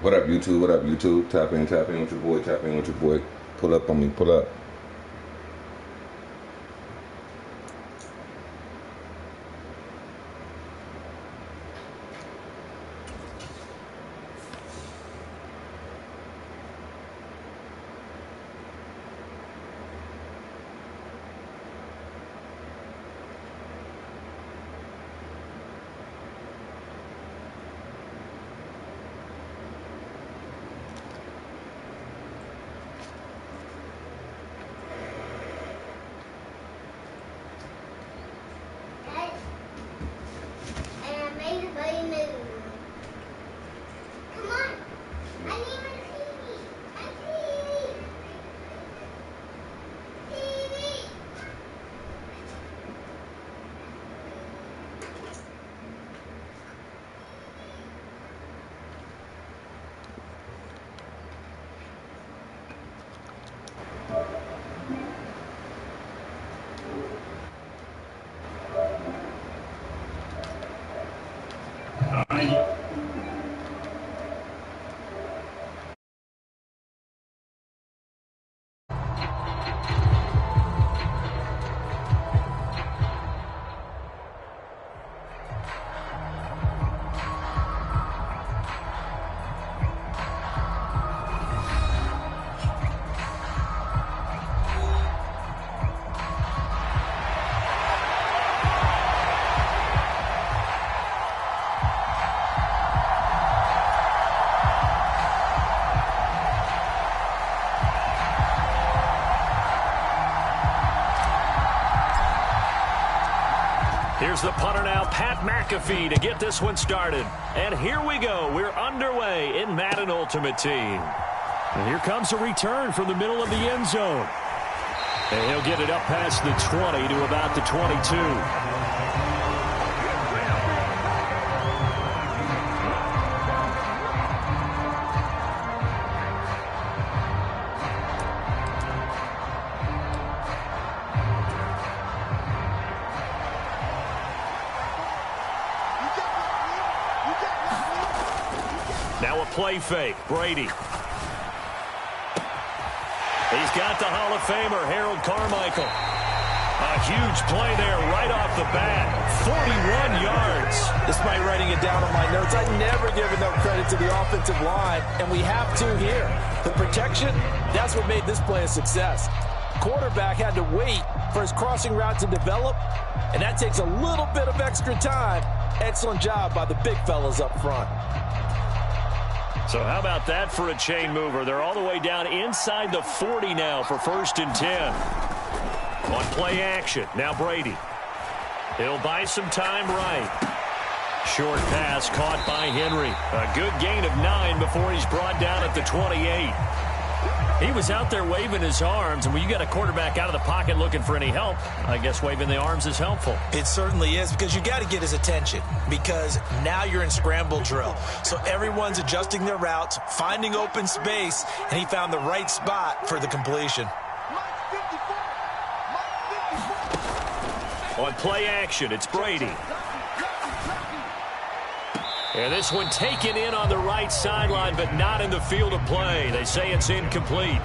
What up, YouTube? What up, YouTube? Tap in with your boy. Tap in with your boy. Pull up on me. Pull up. Here's the punter now, Pat McAfee, to get this one started. And here we go. We're underway in Madden Ultimate Team. And here comes a return from the middle of the end zone. And he'll get it up past the 20 to about the 22. Now a play fake. Brady. He's got the Hall of Famer, Harold Carmichael. A huge play there right off the bat. 41 yards. Despite writing it down on my notes, I never give enough credit to the offensive line, and we have to here. The protection, that's what made this play a success. Quarterback had to wait for his crossing route to develop, and that takes a little bit of extra time. Excellent job by the big fellas up front. So how about that for a chain mover? They're all the way down inside the 40 now for 1st and 10. On play action, now Brady. He'll buy some time right. Short pass caught by Henry. A good gain of 9 before he's brought down at the 28. He was out there waving his arms, and when you got a quarterback out of the pocket looking for any help, I guess waving the arms is helpful. It certainly is, because you got to get his attention, because now you're in scramble drill. So everyone's adjusting their routes, finding open space, and he found the right spot for the completion. On play action, it's Brady. And this one taken in on the right sideline, but not in the field of play. They say it's incomplete.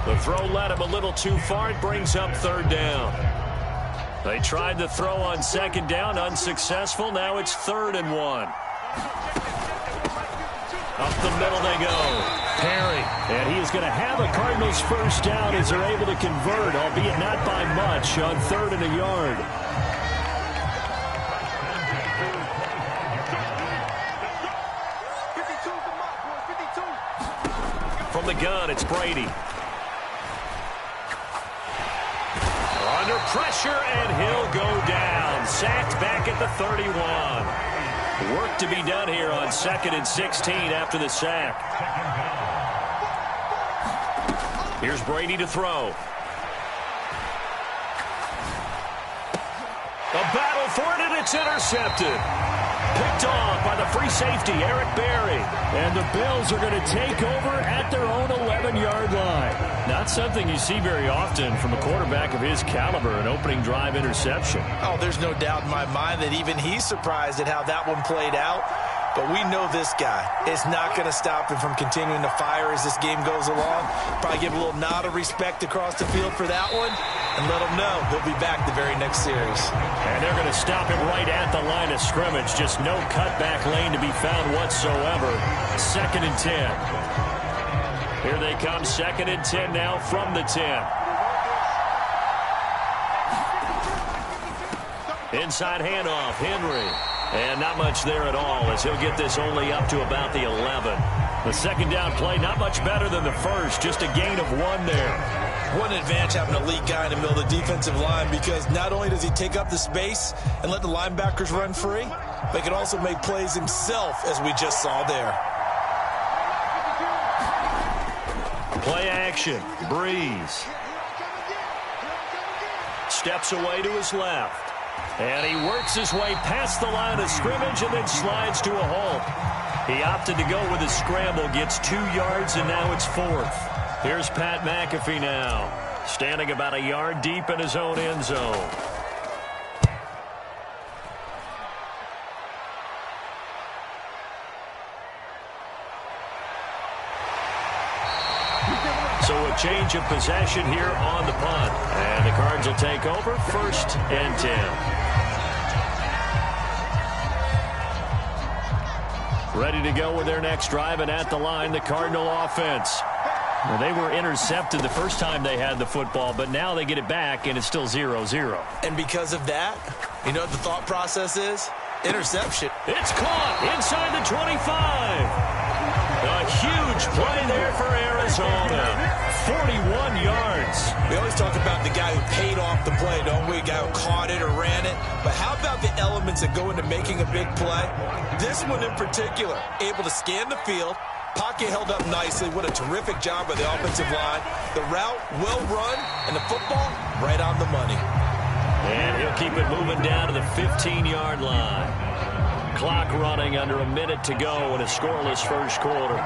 The throw led him a little too far. It brings up 3rd down. They tried the throw on 2nd down, unsuccessful. Now it's 3rd and 1. Up the middle they go. Perry. And he is going to have a Cardinals 1st down as they're able to convert, albeit not by much, on 3rd and a yard. From the gun, it's Brady. Under pressure, and he'll go down. Sacked back at the 31. Work to be done here on 2nd and 16 after the sack. Here's Brady to throw. A battle for it, and it's intercepted. Picked off by the free safety, Eric Berry. And the Bills are going to take over at their own 11-yard line. Not something you see very often from a quarterback of his caliber, an opening drive interception. Oh, there's no doubt in my mind that even he's surprised at how that one played out. but we know this guy is not going to stop him from continuing to fire as this game goes along. Probably give a little nod of respect across the field for that one and let him know he'll be back the very next series. And they're going to stop him right at the line of scrimmage. Just no cutback lane to be found whatsoever. 2nd and 10. Here they come, 2nd and 10 now from the 10. Inside handoff, Henry. And not much there at all as he'll get this only up to about the 11. The 2nd down play, not much better than the first. Just a gain of 1 there. What an advantage having an elite guy in the middle of the defensive line, because not only does he take up the space and let the linebackers run free, but he can also make plays himself, as we just saw there. Play action, Breeze. Steps away to his left. And he works his way past the line of scrimmage and then slides to a halt. He opted to go with his scramble, gets 2 yards, and now it's 4th. Here's Pat McAfee now, standing about a yard deep in his own end zone. So a change of possession here on the punt. And the Cards will take over, 1st and 10. Ready to go with their next drive, and at the line, the Cardinal offense. Well, they were intercepted the first time they had the football, but now they get it back, and it's still 0-0. And because of that, you know what the thought process is? Interception. It's caught inside the 25. A huge play there for Arizona. 41 yards. We always talk about the guy who paid off the play, don't we? The guy who caught it or ran it. But how about the elements that go into making a big play? This one in particular, able to scan the field. Pocket held up nicely. What a terrific job by the offensive line. The route, well run, and the football, right on the money. And he'll keep it moving down to the 15-yard line. Clock running under a minute to go in a scoreless first quarter.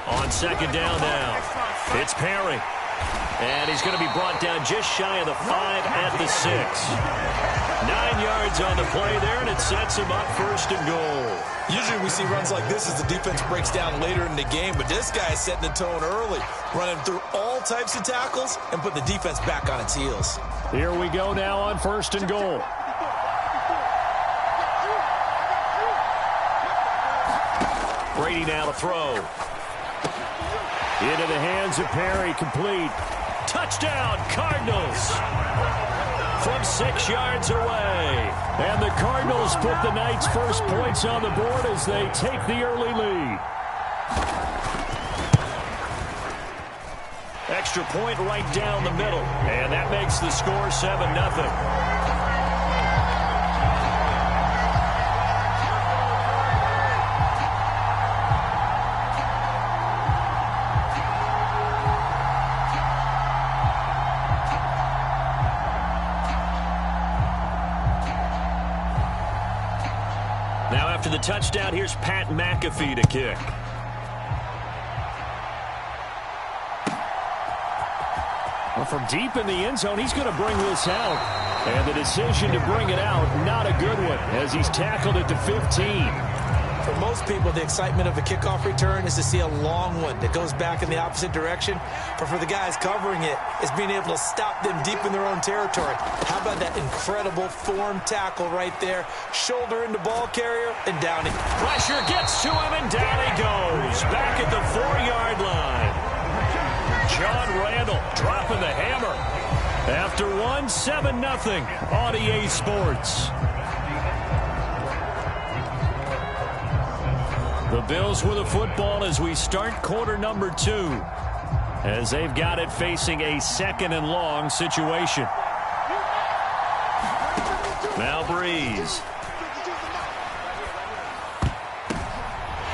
On 2nd down now, it's Perry. And he's going to be brought down just shy of the 5 at the 6. 9 yards on the play there, and it sets him up 1st and goal. Usually we see runs like this as the defense breaks down later in the game, but this guy is setting the tone early, running through all types of tackles and putting the defense back on its heels. Here we go now on 1st and goal. Brady now to throw. Into the hands of Perry, complete. Touchdown, Cardinals! From 6 yards away. And the Cardinals put the night's first points on the board as they take the early lead. Extra point right down the middle. And that makes the score 7-0. Now after the touchdown, here's Pat McAfee to kick. Well, from deep in the end zone, he's going to bring this out. And the decision to bring it out, not a good one, as he's tackled at the 15. For most people, the excitement of a kickoff return is to see a long one that goes back in the opposite direction. But for the guys covering it, it's being able to stop them deep in their own territory. How about that incredible form tackle right there? Shoulder into ball carrier and down he. Pressure gets to him and down he goes. Back at the 4-yard line. John Randall dropping the hammer. After 7-0 on EA Sports. The Bills with a football as we start quarter number 2. As they've got it facing a 2nd and long situation. Now Breeze.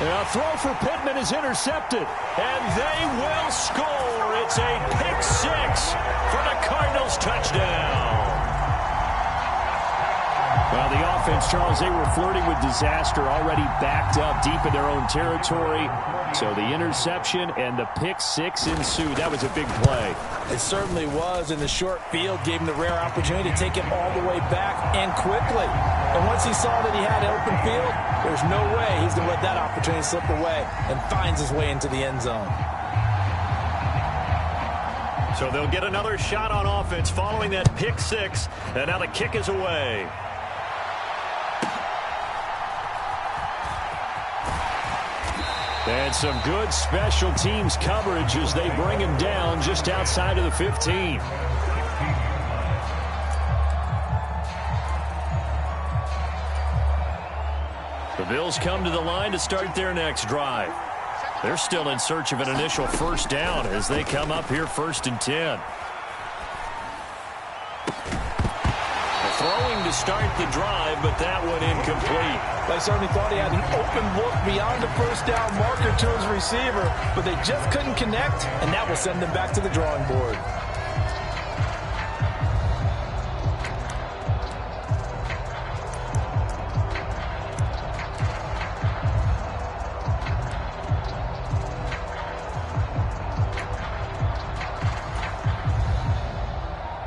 A throw for Pittman is intercepted. And they will score. It's a pick 6 for the Cardinals touchdown. Well, the offense offense, Charles, they were flirting with disaster, already backed up deep in their own territory. So the interception and the pick six ensued. That was a big play. It certainly was, and the short field gave him the rare opportunity to take it all the way back and quickly. And once he saw that he had open field, there's no way he's going to let that opportunity slip away, and finds his way into the end zone. So they'll get another shot on offense following that pick six, and now the kick is away. And some good special teams coverage as they bring him down just outside of the 15. The Bills come to the line to start their next drive. They're still in search of an initial first down as they come up here 1st and 10. Throwing to start the drive, but that one incomplete. They certainly thought he had an open look beyond the first down marker to his receiver, but they just couldn't connect, and that will send them back to the drawing board.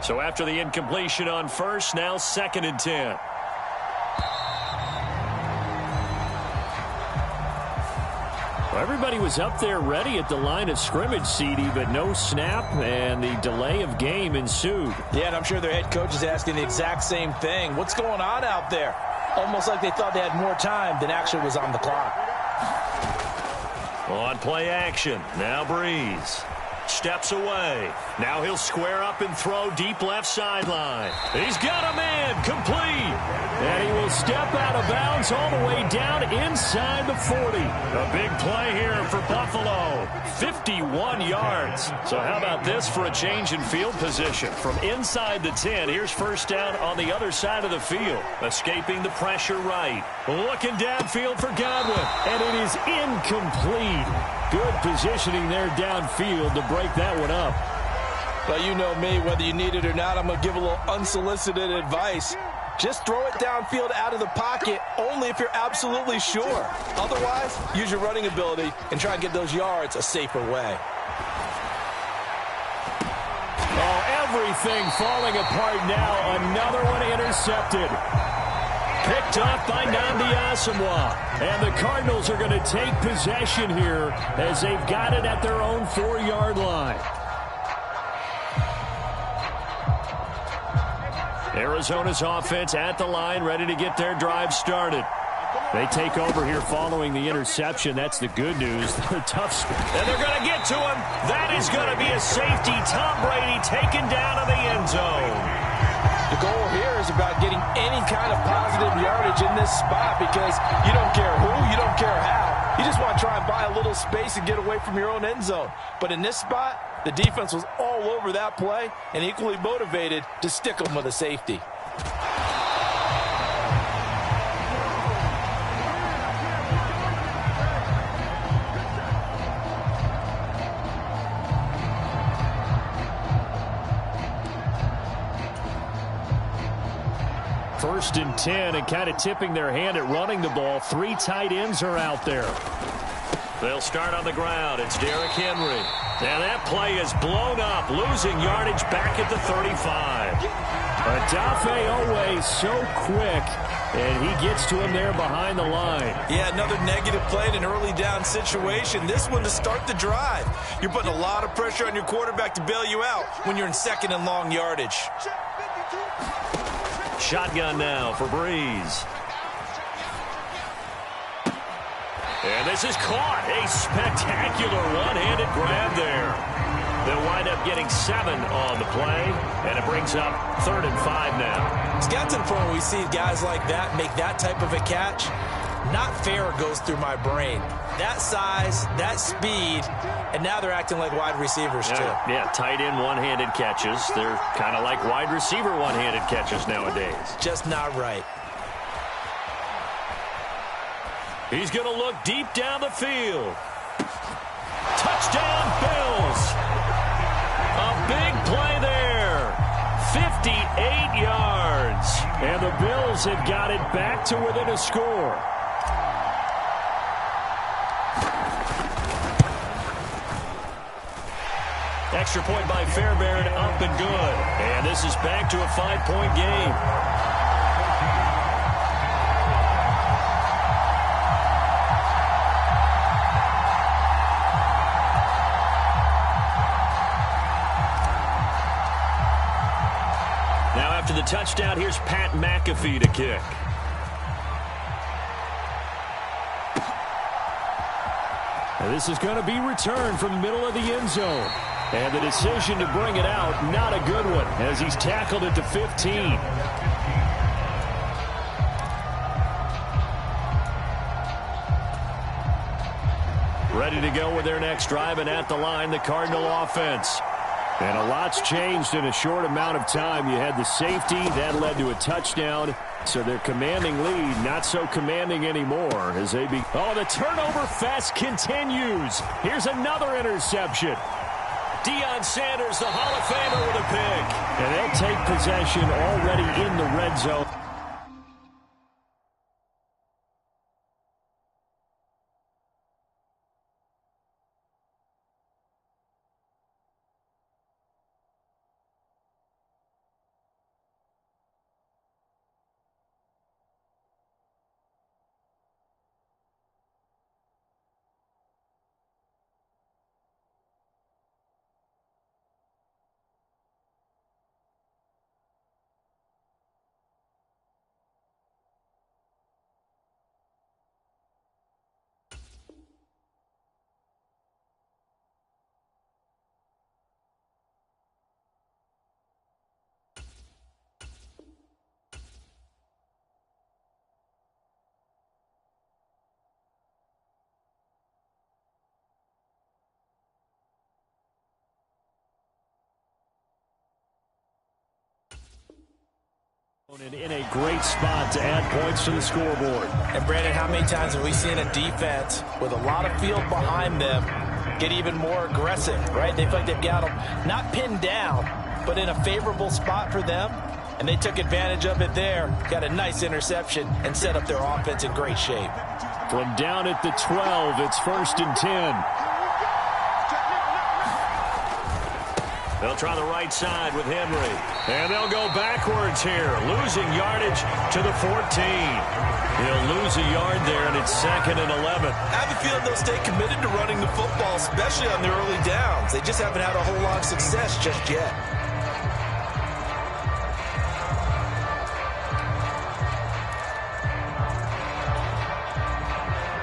So after the incompletion on first, now 2nd and 10. Well, everybody was up there ready at the line of scrimmage, CD, but no snap, and the delay of game ensued. Yeah, and I'm sure their head coach is asking the exact same thing. What's going on out there? Almost like they thought they had more time than actually was on the clock. On play action, now Breeze. Steps away. Now he'll square up and throw deep left sideline. He's got a man complete. And he will step out of bounds all the way down inside the 40. A big play here for Buffalo. 51 yards. So how about this for a change in field position? From inside the 10, here's first down on the other side of the field. Escaping the pressure right. Looking downfield for Godwin. And it is incomplete. Good positioning there downfield to break that one up. But you know me, whether you need it or not, I'm going to give a little unsolicited advice. Just throw it downfield out of the pocket only if you're absolutely sure. Otherwise, use your running ability and try and get those yards a safer way. Oh, everything falling apart now. Another one intercepted. Picked off by Nnamdi Asomugha. And the Cardinals are going to take possession here as they've got it at their own 4-yard line. Arizona's offense at the line, ready to get their drive started. They take over here following the interception. That's the good news. They're tough. And they're going to get to him. That is going to be a safety. Tom Brady taken down to the end zone. The goal here is about getting any kind of positive yardage in this spot because you don't care who, you don't care how. You just want to try and buy a little space and get away from your own end zone. But in this spot, the defense was all over that play and equally motivated to stick them with a safety. First and 10, and kind of tipping their hand at running the ball. 3 tight ends are out there. They'll start on the ground. It's Derrick Henry. And that play is blown up, losing yardage back at the 35. Odafe Oweh so quick, and he gets to him there behind the line. Yeah, another negative play in an early down situation. This one to start the drive. You're putting a lot of pressure on your quarterback to bail you out when you're in 2nd and long yardage. Shotgun now for Breeze. And this is caught. A spectacular one-handed grab there. They'll wind up getting 7 on the play, and it brings up 3rd and 5 now. It's got to the point where we see guys like that make that type of a catch. Not fair goes through my brain. That size, that speed, and now they're acting like wide receivers too. Yeah, tight end one-handed catches. They're kind of like wide receiver one-handed catches nowadays. Just not right. He's going to look deep down the field. Touchdown, Bills. A big play there. 58 yards. And the Bills have got it back to within a score. Extra point by Fairbairn, up and good. And this is back to a 5-point game. Now after the touchdown, here's Pat McAfee to kick. And this is going to be returned from the middle of the end zone. And the decision to bring it out, not a good one, as he's tackled it to 15. Ready to go with their next drive, and at the line, the Cardinal offense. And a lot's changed in a short amount of time. You had the safety, that led to a touchdown. So their commanding lead, not so commanding anymore as they be. Oh, the turnover fest continues. Here's another interception. Deion Sanders, the Hall of Famer, with a pick. And they'll take possession already in the red zone. In a great spot to add points to the scoreboard. And Brandon, how many times have we seen a defense with a lot of field behind them get even more aggressive, right? They feel like they've got them not pinned down, but in a favorable spot for them. And they took advantage of it there, got a nice interception, and set up their offense in great shape. From down at the 12, it's 1st and 10. They'll try the right side with Henry. And they'll go backwards here, losing yardage to the 14. He'll lose a yard there, and it's 2nd and 11. I have a feeling they'll stay committed to running the football, especially on their early downs. They just haven't had a whole lot of success just yet.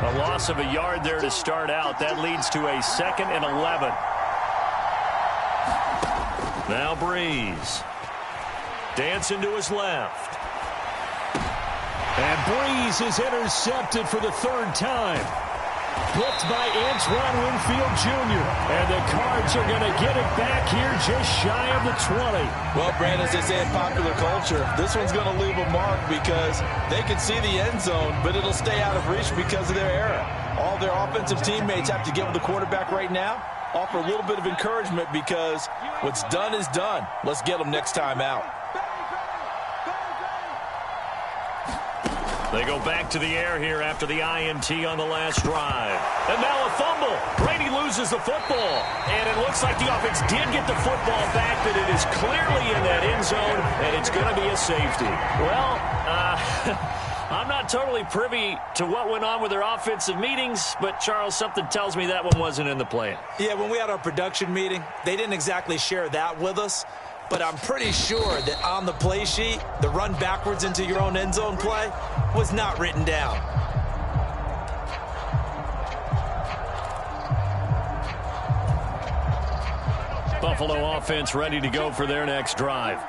A loss of a yard there to start out. That leads to a 2nd and 11. Now Breeze. Dancing to his left. And Breeze is intercepted for the 3rd time. Picked by Antoine Winfield Jr. And the Cards are going to get it back here just shy of the 20. Well, Brandon, as they say in popular culture, this one's going to leave a mark because they can see the end zone, but it'll stay out of reach because of their error. All their offensive teammates have to get with the quarterback right now, offer a little bit of encouragement because what's done is done. Let's get them next time out. They go back to the air here after the INT on the last drive. And now a fumble. Brady loses the football. And it looks like the offense did get the football back, but it is clearly in that end zone, and it's going to be a safety. Well, I'm not totally privy to what went on with their offensive meetings, but, Charles, something tells me that one wasn't in the plan. Yeah, when we had our production meeting, they didn't exactly share that with us. But I'm pretty sure that on the play sheet, the run backwards into your own end zone play was not written down. Buffalo offense ready to go for their next drive.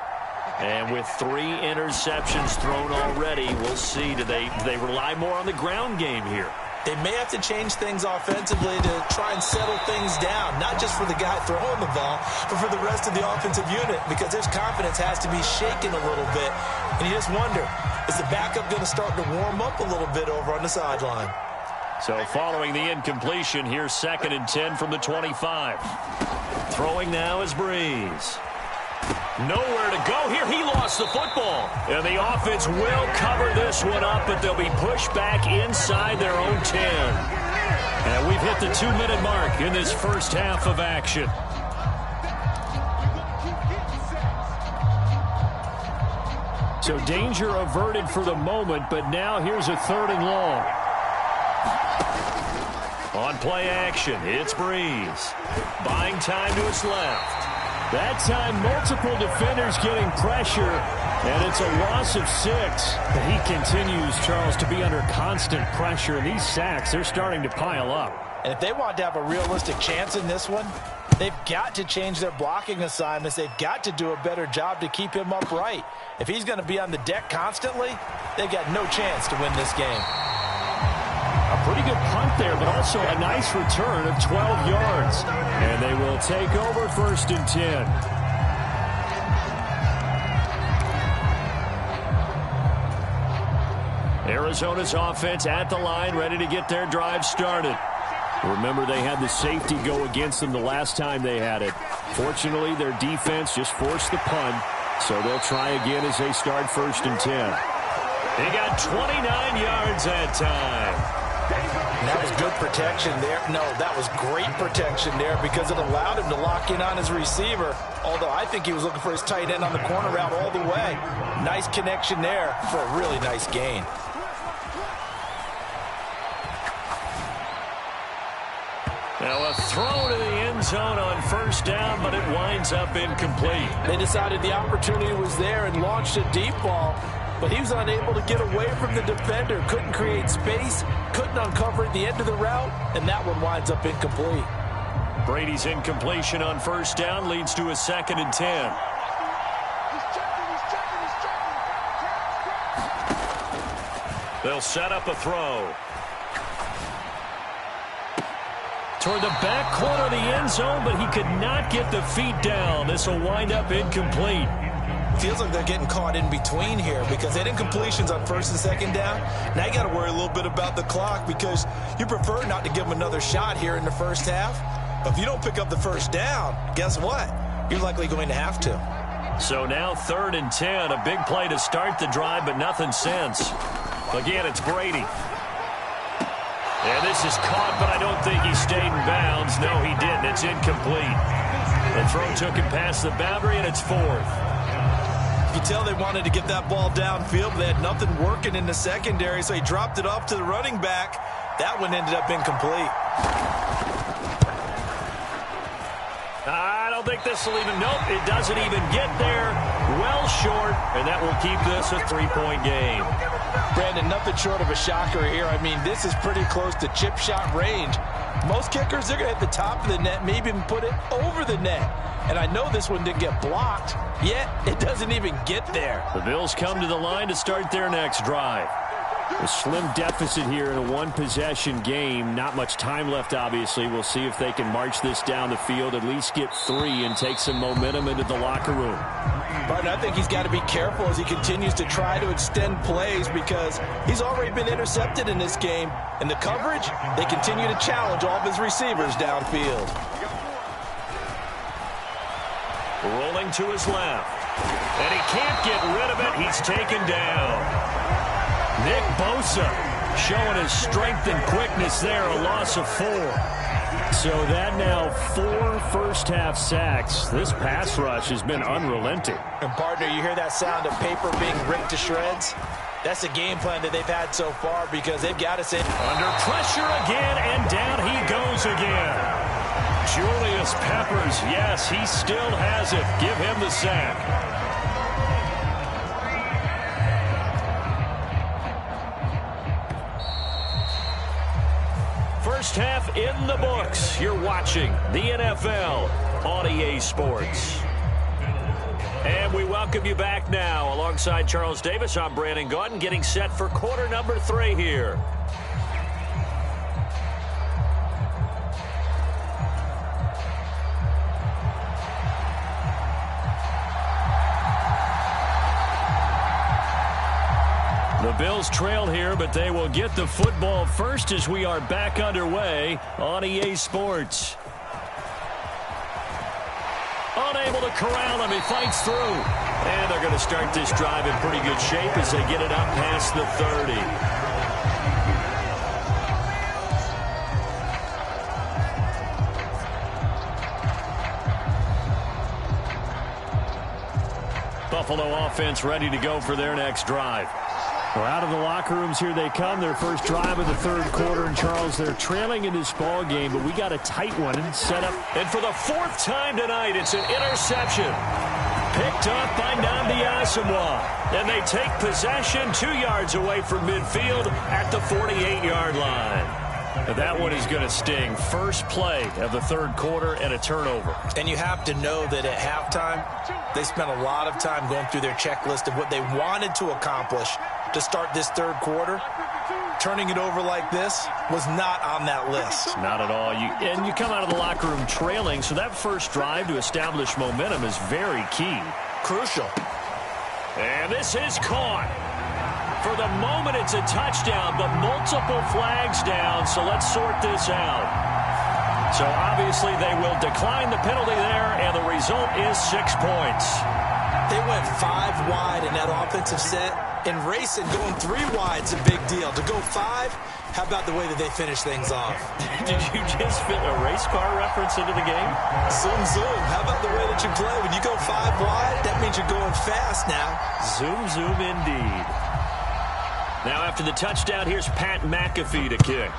And with 3 interceptions thrown already, we'll see. Do they rely more on the ground game here? They may have to change things offensively to try and settle things down, not just for the guy throwing the ball, but for the rest of the offensive unit, because their confidence has to be shaken a little bit. And you just wonder, is the backup going to start to warm up a little bit over on the sideline? So following the incompletion, here's 2nd and 10 from the 25. Throwing now is Breeze. Nowhere to go here. He lost the football. And the offense will cover this one up, but they'll be pushed back inside their own 10. And we've hit the 2-minute mark in this first half of action. So danger averted for the moment, but now here's a 3rd and long. On play action, it's Breeze. Buying time to his left. That time, multiple defenders getting pressure, and it's a loss of 6. But he continues, Charles, to be under constant pressure, and these sacks, they're starting to pile up. And if they want to have a realistic chance in this one, they've got to change their blocking assignments. They've got to do a better job to keep him upright. If he's going to be on the deck constantly, they've got no chance to win this game. A pretty good punt there, but also a nice return of 12 yards. And they will take over 1st and 10. Arizona's offense at the line, ready to get their drive started. Remember, they had the safety go against them the last time they had it. Fortunately, their defense just forced the punt, so they'll try again as they start 1st and 10. They got 29 yards that time. And that was good protection there. No, that was great protection there because it allowed him to lock in on his receiver, although I think he was looking for his tight end on the corner route all the way. Nice connection there for a really nice gain. Now a throw to the end zone on 1st down, but it winds up incomplete. They decided the opportunity was there and launched a deep ball, but he was unable to get away from the defender. Couldn't create space, couldn't uncover at the end of the route, and that one winds up incomplete. Brady's incompletion on 1st down leads to a 2nd and 10. They'll set up a throw. Toward the back corner of the end zone, but he could not get the feet down. This will wind up incomplete. Feels like they're getting caught in between here because they had incompletions on 1st and 2nd down. Now you got to worry a little bit about the clock because you prefer not to give them another shot here in the 1st half. But if you don't pick up the 1st down, guess what? You're likely going to have to. So now 3rd and 10, a big play to start the drive, but nothing since. Again, it's Brady. And this is caught, but I don't think he stayed in bounds. No, he didn't. It's incomplete. The throw took him past the boundary, and it's 4th. You can tell they wanted to get that ball downfield, but they had nothing working in the secondary, so he dropped it off to the running back. That one ended up incomplete. I don't think this will even, nope, it doesn't even get there. Well short, and that will keep this a 3-point game. Brandon, nothing short of a shocker here. I mean, this is pretty close to chip shot range. Most kickers, they're going to hit the top of the net, maybe even put it over the net. And I know this one didn't get blocked, yet it doesn't even get there. The Bills come to the line to start their next drive. A slim deficit here in a one-possession game. Not much time left, obviously. We'll see if they can march this down the field, at least get 3 and take some momentum into the locker room. But I think he's got to be careful as he continues to try to extend plays because he's already been intercepted in this game. And the coverage, they continue to challenge all of his receivers downfield. Rolling to his left. And he can't get rid of it. He's taken down. Nick Bosa showing his strength and quickness there, a loss of 4. So that now 4 first-half sacks. This pass rush has been unrelenting. And, partner, you hear that sound of paper being ripped to shreds? That's the game plan that they've had so far because they've got to say. Under pressure again, and down he goes again. Julius Peppers, yes, he still has it. Give him the sack. First half in the books. You're watching the NFL on EA Sports. And we welcome you back now. Alongside Charles Davis, I'm Brandon Gaudin, getting set for quarter number 3 here. The Bills trail here, but they will get the football first as we are back underway on EA Sports. Unable to corral him. He fights through. And they're going to start this drive in pretty good shape as they get it up past the 30. Buffalo offense ready to go for their next drive. Well, out of the locker rooms, here they come. Their first drive of the third quarter. And, Charles, they're trailing in this ball game, but we got a tight one set up. And for the fourth time tonight, it's an interception. Picked up by Nnamdi Asomugha. And they take possession 2 yards away from midfield at the 48-yard line. But that one is going to sting. First play of the third quarter and a turnover. And you have to know that at halftime, they spent a lot of time going through their checklist of what they wanted to accomplish to start this third quarter. Turning it over like this was not on that list. Not at all. And you come out of the locker room trailing, so that first drive to establish momentum is very key. Crucial. And this is caught. For the moment, it's a touchdown, but multiple flags down, so let's sort this out. So obviously they will decline the penalty there, and the result is 6 points. They went 5 wide in that offensive set, and racing going 3 wide is a big deal. To go 5, how about the way that they finish things off? Did you just fit a race car reference into the game? Zoom, zoom. How about the way that you play? When you go 5 wide, that means you're going fast now. Zoom, zoom indeed. Now after the touchdown, here's Pat McAfee to kick.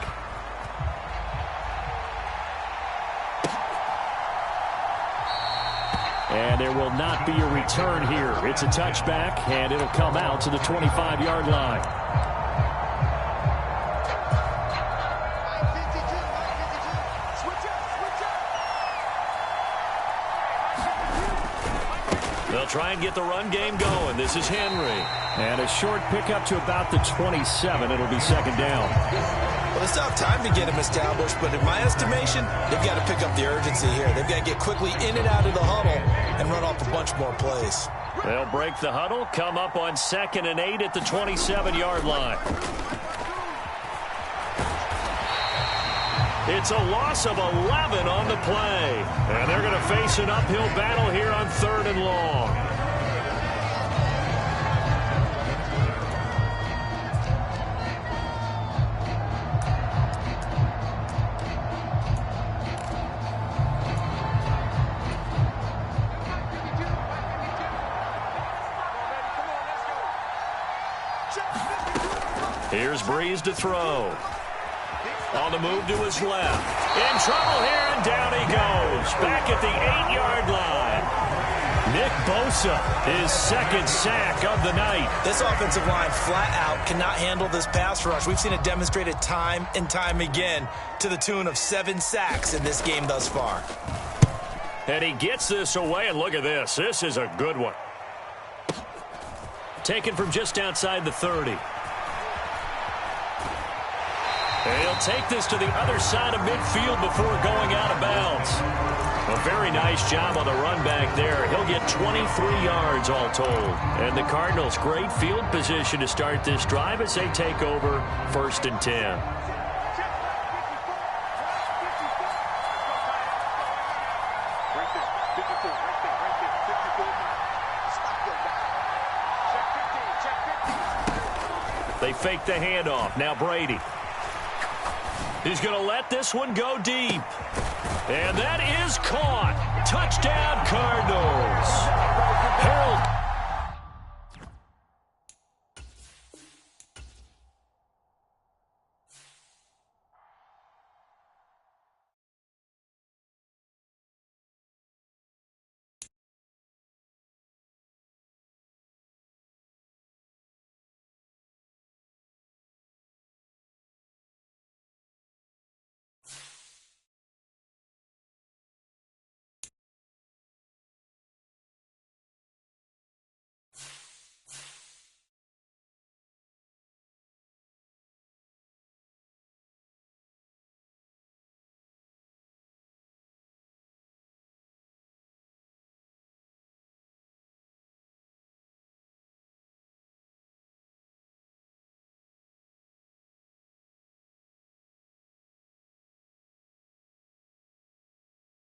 And there will not be a return here. It's a touchback, and it'll come out to the 25-yard line. They'll try and get the run game going. This is Henry. And a short pickup to about the 27. It'll be second down. Well, they still have time to get him established, but in my estimation, they've got to pick up the urgency here. They've got to get quickly in and out of the huddle and run off a bunch more plays. They'll break the huddle, come up on 2nd and 8 at the 27-yard line. It's a loss of 11 on the play. And they're going to face an uphill battle here on 3rd and long. Here's Breeze to throw. On the move to his left. In trouble here, and down he goes. Back at the 8-yard line. Nick Bosa, his 2nd sack of the night. This offensive line flat out cannot handle this pass rush. We've seen it demonstrated time and time again to the tune of 7 sacks in this game thus far. And he gets this away, and look at this. This is a good one. Taken from just outside the 30. And he'll take this to the other side of midfield before going out of bounds. A very nice job on the run back there. He'll get 23 yards all told. And the Cardinals, great field position to start this drive as they take over 1st and 10. They fake the handoff. Now Brady. He's going to let this one go deep. And that is caught. Touchdown, Cardinals. Harold